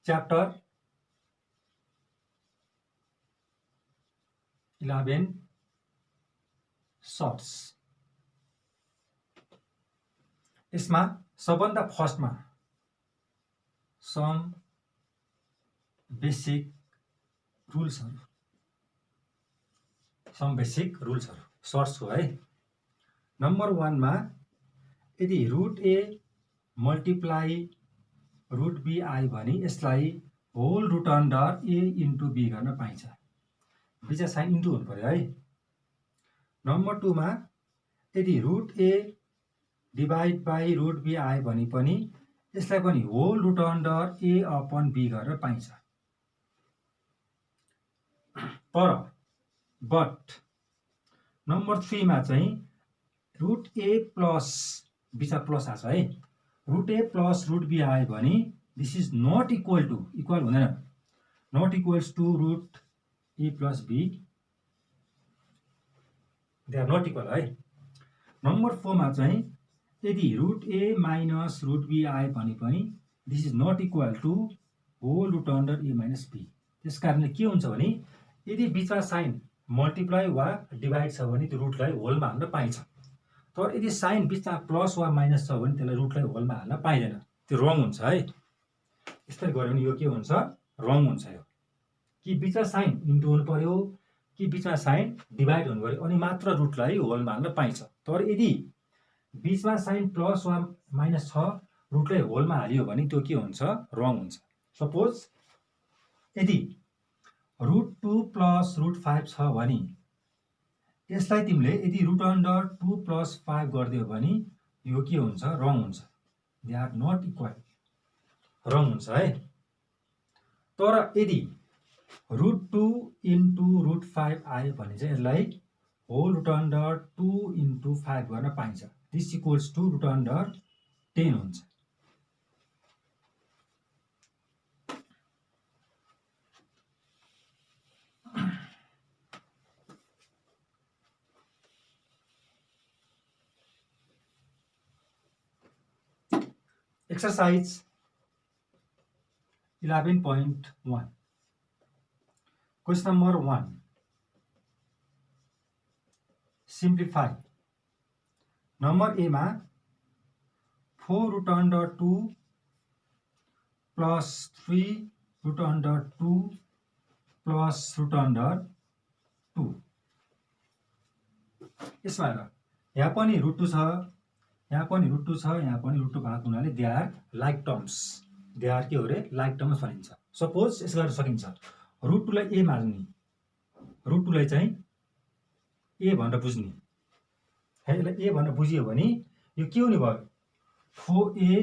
Chapter 11 shirts. यसमा सबभन्दा फर्स्टमा सम बेसिक रुल्सहरु सर्ट्स हो है। नम्बर 1 मा यदि root a multiply root b आयो भने यसलाई whole root under a into b गर्न पाइन्छ। बीजा साइन इन्टु हुनु पर्यो है। नम्बर 2 मा यदि root a divide by root b आयो भने पनि यसलाई पनि whole root under a upon b गरेर पाइन्छ। बट नम्बर 3 मा चाहिँ रुट ए प्लस बीचा प्लस आछ है। Root a plus root b आयो भने दिस इज नट इक्वल हुँदैन, not equals to root a plus b, they are not equal है। नम्बर 4 मा चाहिँ यदि root a minus root b आयो भने पनि this is not equal to whole root under a minus b. त्यस कारणले के हुन्छ भने यदि बीचमा साइन मल्टिप्लाई वा डिभाइड छ भने त्यो रुटलाई होलमा हाल्न पाइन्छ। तर यदि साइन बीचमा प्लस वा माइनस छ भने त्यसलाई रुटलाई होलमा हाल्न पाइँदैन, त्यो रङ हुन्छ है। यस्तै गऱ्यो भने यो के हुन्छ, रङ हुन्छ। यो कि बीचमा साइन इन्टु हुनु पर्यो कि बीचमा साइन डिभाइड हुनु पर्यो अनि मात्र रुटलाई होलमा हाल्न पाइन्छ। तर यदि बीचमा साइन प्लस वा माइनस छ रुटलाई होलमा हालियो भने त्यो के हुन्छ, रङ हुन्छ। सपोज यदि रुट 2 प्लस रुट 5 छ भने यसलाई तिमीले यदि रुट अन्डर 2 प्लस 5 गरिदियो भने यो के हुन्छ, रङ हुन्छ। दे आर नट इक्वल, रङ हुन्छ है। तर यदि रुट 2 इन्टु रुट 5 आयो भने चाहिँ यसलाई होल रुट अन्डर 2 इन्टु 5 गर्न पाइन्छ। This equals to root under 10 हुन्छ। Exercise 11.1 Question number 1 Simplify Number A मा 4 root under 2 plus 3 root under 2 plus root under 2 यसमा हेर, यहाँ पनि रुट 2 छ, यहाँ पनि रुट 2 छ, यहाँ पनि रुट 2 भएको हुनाले they are like terms, they are के हो रे, लाइक टर्म्स भनिन्छ। सपोज यसो गर्न सकिन्छ, रुट 2 लाई ए मान्ने, रुट 2 लाई चाहिँ ए भनेर बुझ्ने है। यसलाई ए भनेर बुझियो भने यो के हुने भयो, 4a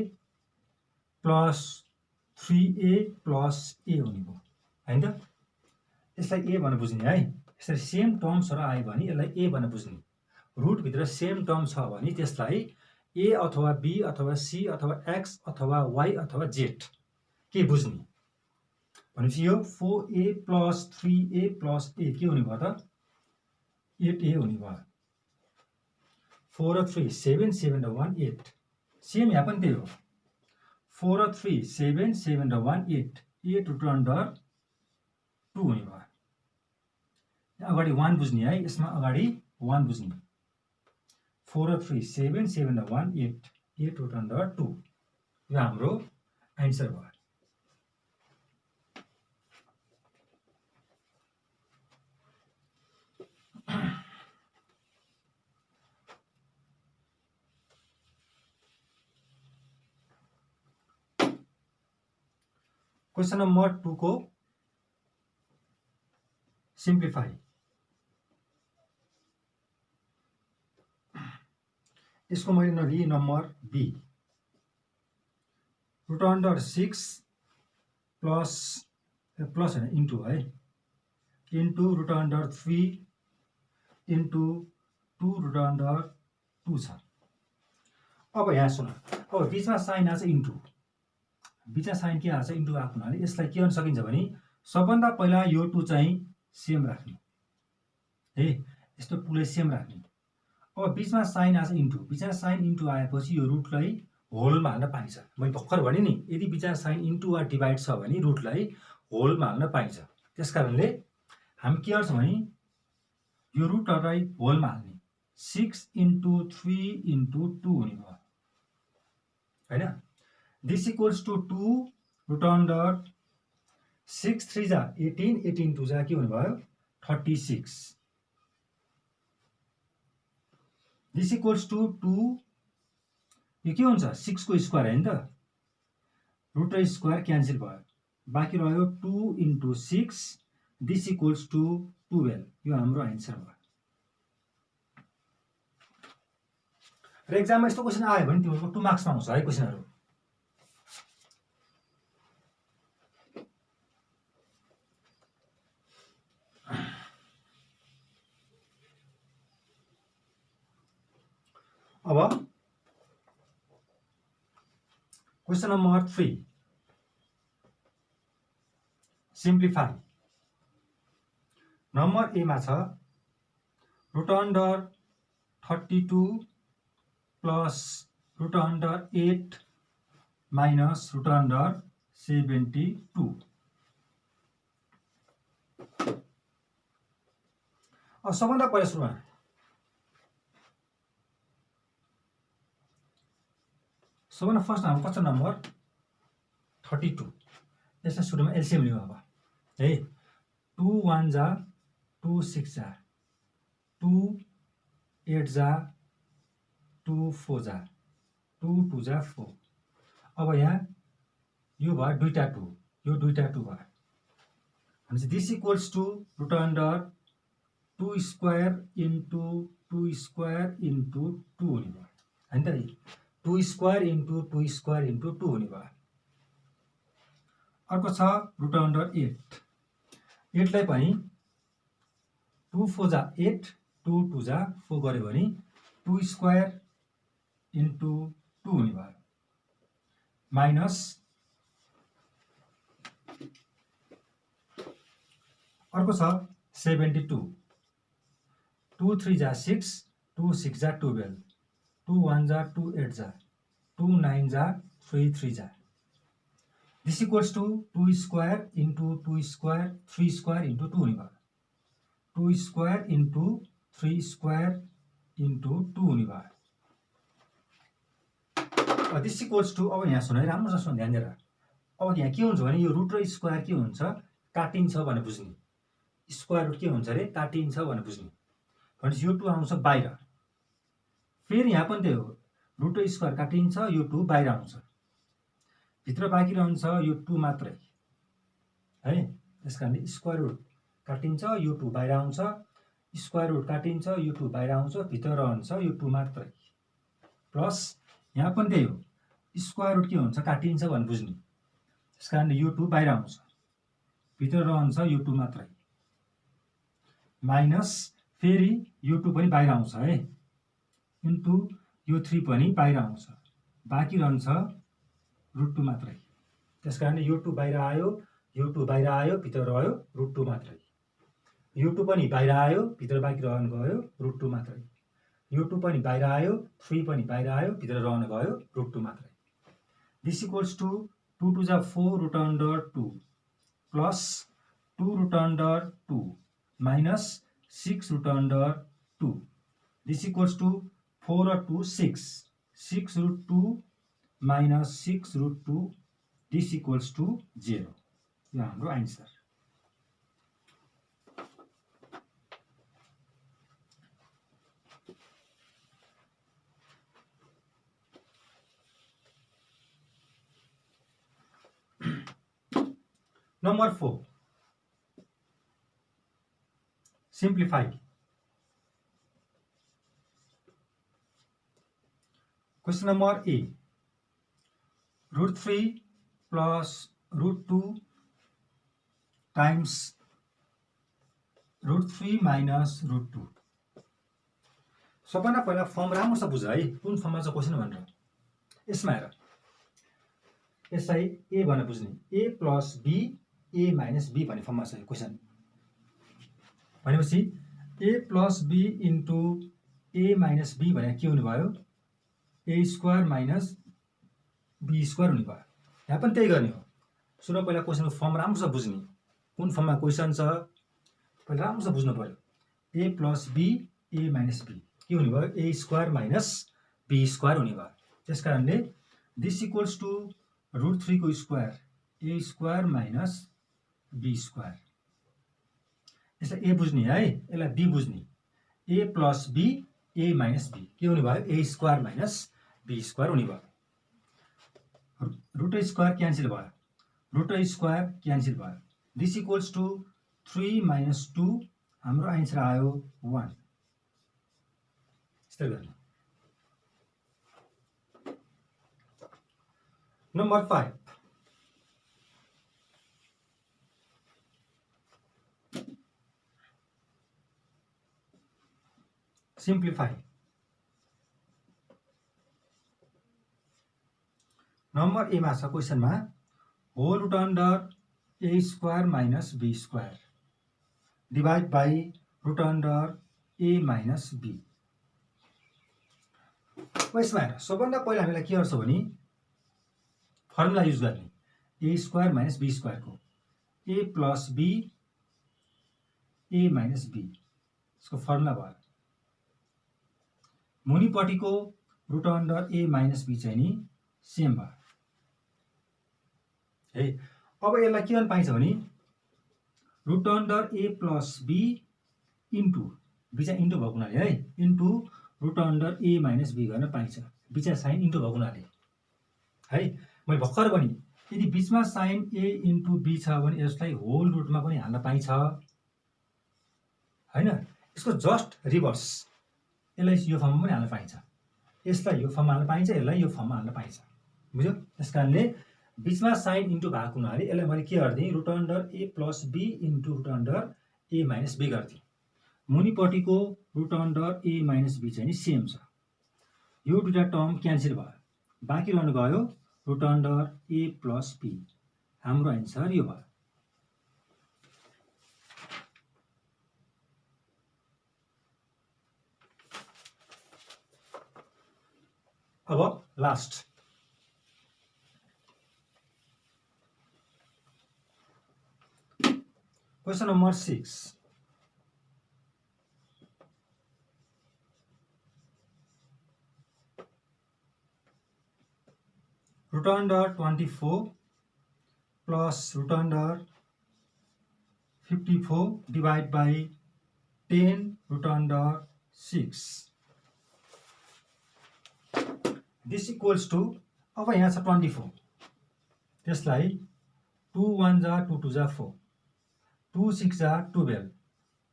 प्लस 3a प्लस ए हुने भयो हैन त। यसलाई ए भनेर बुझ्ने है। यसरी सेम टर्म्सहरु आयो भने यसलाई ए भनेर बुझ्ने। रुट भित्र सेम टर्म छ भने त्यसलाई ए अथवा बी अथवा सी अथवा एक्स अथवा वाई अथवा जेड के बुझ्ने भनेपछि यो 4a प्लस 3a प्लस ए के हुने भयो त, 8a हुने भयो। 4 र 3 7 7 र 1 8, सेम यहाँ पनि त्यही हो। 4 र 3 7 7 र 1 8, 8 रुट अन्डर 2 हुने भयो। अगाडि 1 बुझ्ने है, यसमा अगाडि 1 बुझ्ने। 4 र 3 7 7 र 1 8, 8 रुट अन्डर 2, यो हाम्रो एन्सर भयो। क्वेश्चन नम्बर 2 को सिम्प्लिफाई। इसको मैले नलिए number b, root under 6 plus plus हैन इन्टु है, into root under 3 into 2 root under 2 छ। अब यहाँ सुन, अब बीचमा साइन आछ इन्टु, बीचमा साइन के आछ इन्टु आएको हुनाले यसलाई के गर्न सकिन्छ भने सबभन्दा पहिला यो 2 चाहिँ सेम राख्ने है, यस्तो 2 लाई सेम राख्ने। अब बीचमा साइन आछ इन्टु, बीचमा साइन इन्टु आएपछि यो रुटलाई होलमा हाल्न पाइन्छ। मैले भर्खर भने नि यदि विचार साइन इन्टु वा डिभाइड छ भने रुटलाई होलमा हाल्न पाइन्छ। त्यस कारणले हामी के गर्छौँ भने यो रुटहरूलाई होलमा हाल्ने 6 इन्टु 3 इन्टु 2 हुने भयो होइन। This equals to 2 root under 6 3 जा 18 18 2 जा के हुने भयो 36। दिस इक्वल्स टु 2 यो के हुन्छ 6 को स्क्वायर होइन त, रुट र स्क्वायर क्यान्सल भयो, बाँकी रह्यो 2 इन्टु 6। This equals to 12। यो हाम्रो एन्सर भयो। र एक्जाममा यस्तो क्वेसन आयो भने तिमीहरूको 2 मार्क्समा आउँछ है क्वेसनहरू। अब question number 3 simplify. Number a मा छ root under 32 plus root under 8 minus root under 72। अब सबभन्दा पहिला सुरुमा सबभन्दा फर्स्ट हाम्रो कस्तो नम्बर 32। यसलाई सुरुमा एलसिएम लिउँ। अब है 2 1 जा 2 6 जा 2 8 जा 2 4 जा 2 2 जा 4। अब यहाँ यो भयो दुईटा 2, यो दुईटा 2 भयो भनेपछि this equals to root under 2 square into 2 square into 2 हुने भयो होइन त। 2 स्क्वायर इन्टु 2 स्क्वायर इन्टु 2 हुने भयो। अर्को छ रुट अन्डर 8। 8 लाई पनि 2 4 जा 8 2 2 जा 4 गर्यो भने 2 स्क्वायर इन्टु 2 हुने भयो माइनस अर्को छ 72। 2 3 जा 6 2 6 जा 12 2 1 जा 2 8 जा 2 9 जा 3 3 जा। This equals to 2 square into 2 square 3 square into 2 हुने भयो। 2 स्क्वायर इन्टु 3 स्क्वायर इन्टु 2 हुने भयो। दिस इक्वल्स टु अब यहाँ सुन है, राम्रोसँग ध्यान दिएर। अब यहाँ के हुन्छ भने यो रुट र स्क्वायर के हुन्छ काटिन्छ भनेर बुझ्ने। स्क्वायर रुट के हुन्छ अरे काटिन्छ भनेर बुझ्ने। भनेपछि यो 2 आउँछ बाहिर। फेरि यहाँ पनि त्यही हो, रुट र स्क्वायर काटिन्छ, यो 2 बाहिर आउँछ, भित्र बाँकी रहन्छ यो 2 मात्रै है। त्यस कारणले स्क्वायर रुट काटिन्छ, यो 2 बाहिर आउँछ, स्क्वायर रुट काटिन्छ, यो 2 बाहिर आउँछ, भित्र रहन्छ यो 2 मात्रै। प्लस यहाँ पनि त्यही हो, स्क्वायर रुट के हुन्छ काटिन्छ भनेर बुझ्ने। त्यस कारणले यो 2 बाहिर आउँछ, भित्र रहन्छ यो 2 मात्रै, माइनस फेरि यो 2 पनि बाहिर आउँछ है, इन्टु यो 3 पनि बाहिर आउँछ, बाँकी रहन्छ रुट 2 मात्रै। त्यस कारणले यो 2 बाहिर आयो, यो 2 बाहिर आयो, भित्र रह्यो रुट 2 मात्रै। यो 2 पनि बाहिर आयो, भित्र बाँकी रहन गयो रुट 2 मात्रै। यो 2 पनि बाहिर आयो, 3 पनि बाहिर आयो, भित्र रहन गयो रुट 2 मात्रै। दिस इक्वल्स टु 2 2 जा 4 root under 2 plus 2 root under 2 minus 6 root under 2। This equals to 4 र 2 6 6 root 2 minus 6 root 2। This equals to 0। यो हाम्रो answer. Number 4 simplify. Question number a √3 plus √2 times √3 minus √2। सबभन्दा पहिला फर्म राम्रोसँग बुझ है, कुन फर्ममा छ क्वेसन भनेर। यसमा हेर, यसलाई ए भनेर बुझ्ने, a plus b a minus b भन्ने फर्ममा छ यो क्वेसन। भनेपछि a plus b into a minus b भने के हुने भयो, a square minus b square हुने भयो। यहाँ पनि त्यही गर्ने हो। सुन पहिला क्वेसनको फर्म राम्रोसँग बुझ्ने, कुन फर्ममा क्वेसन छ पहिला राम्रोसँग बुझ्नु पर्यो। A plus b a minus b के हुने भयो, a square minus b square हुने भयो। त्यस कारणले दिस इक्वल्स टु √3 को स्क्वायर a square minus b square. यसलाई ए बुझ्ने है, यसलाई बी बुझ्ने। A plus b a minus b के हुने भयो, a square minus b square हुने भयो। रुट स्क्वायर क्यान्सल भयो, रुट स्क्वायर क्यान्सल भयो। दिस इक्वल्स टु 3 माइनस 2 हाम्रो आन्सर आयो 1। यस्तै गर्ने। Number 5 simplify. नम्बर ए मा छ क्वेसनमा whole root under a square minus b square divide by root under a minus b. यसमा हेर, सबभन्दा पहिला हामीलाई के गर्छ भने फर्मुला युज गर्ने, ए स्क्वायर माइनस बी स्क्वायरको a plus b a minus b यसको फर्मुला भयो। मुनिपट्टिको root under a minus b चाहिँ नि सेम भयो है। अब यसलाई के गर्न पाइन्छ भने root under a plus b into b चाहिँ इन्टु भएको हुनाले है, into root under a minus b गर्न पाइन्छ। बिचमा साइन इन्टु भएको हुनाले है। मैले भर्खर पनि यदि बिचमा साइन ए इन्टु बी छ भने यसलाई होल रुटमा पनि हाल्न पाइन्छ होइन। यसको जस्ट रिभर्स, यसलाई यो फर्ममा पनि हाल्न पाइन्छ, यसलाई यो फर्ममा हाल्न पाइन्छ, यसलाई यो फर्ममा हाल्न पाइन्छ। बुझ्यो? त्यस कारणले बिचमा साइन इन्टु भएको हुनाले यसलाई मैले के गरिदिएँ, root under a plus b into root under a minus b गरिदिएँ। मुनिपट्टिको root under a minus b चाहिँ नि सेम छ। यो दुईवटा टर्म क्यान्सल भयो, बाँकी रहनु गयो root under a plus b. हाम्रो आन्सर यो भयो। अब last question number 6। Root under 24 plus root under 54 divide by 10 root under 6 this equals to. अब यहाँ छ 24, त्यसलाई 2 1 जा 2 2 जा 4, 2 6 जा 12,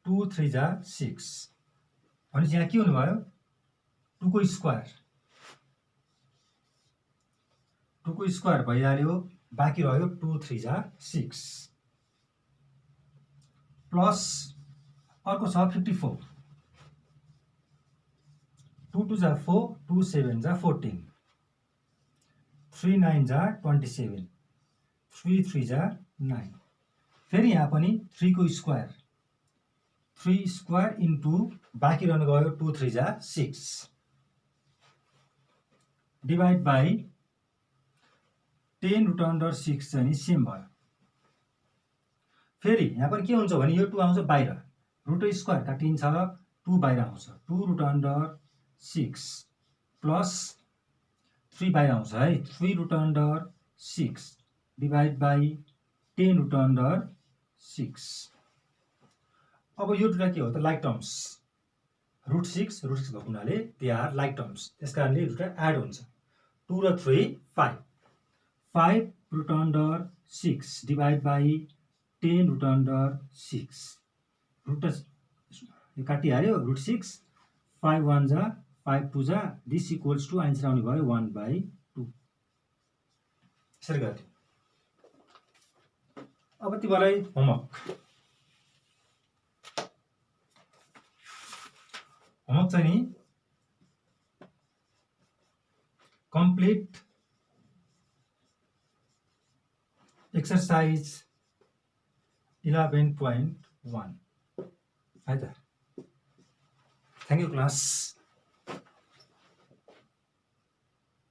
2 3 जा 6 भनेपछि यहाँ के हुनुभयो, 2 को स्क्वायर, 2 को स्क्वायर भइहाल्यो, बाँकी रह्यो 2 3 जा 6 प्लस अर्को छ 54, 2 2 जा 4, 2 7 जा 14, 3 9 जा 27, 3 3 जा 9। फेरि यहाँ पनि 3 को स्क्वायर, 3 स्क्वायर इन्टु बाँकी रहनु गयो 2 3 जा 6 डिभाइड बाई 10 रुट अन्डर 6 चाहिँ नि सेम भयो। फेरि यहाँ पनि के हुन्छ भने यो 2 आउँछ बाहिर, रुट स्क्वायर काटिन्छ, 2 बाहिर आउँछ, 2 रुट अन्डर 6 प्लस 3 बाहिर आउँछ है, 3 root under 6 divide by 10 root under 6। अब यो दुईटा के हो त, लाइक टर्म्स, रुट 6 भएको हुनाले दे आर लाइक टर्म्स। त्यस कारणले दुईटा एड हुन्छ, 2 र 3 5, 5 root under 6 divide by 10 root under 6। Root यो काटिहाल्यो, रुट 6, 5 1 जा 5 2 जा, दिस इक्वल्स टु आन्सर आउने भयो 1/2। यसरी गर्थ्यो। अब तिमीलाई होमवर्क चाहिँ नि कम्प्लिट एक्सरसाइज 11.1 है त। Thank you class.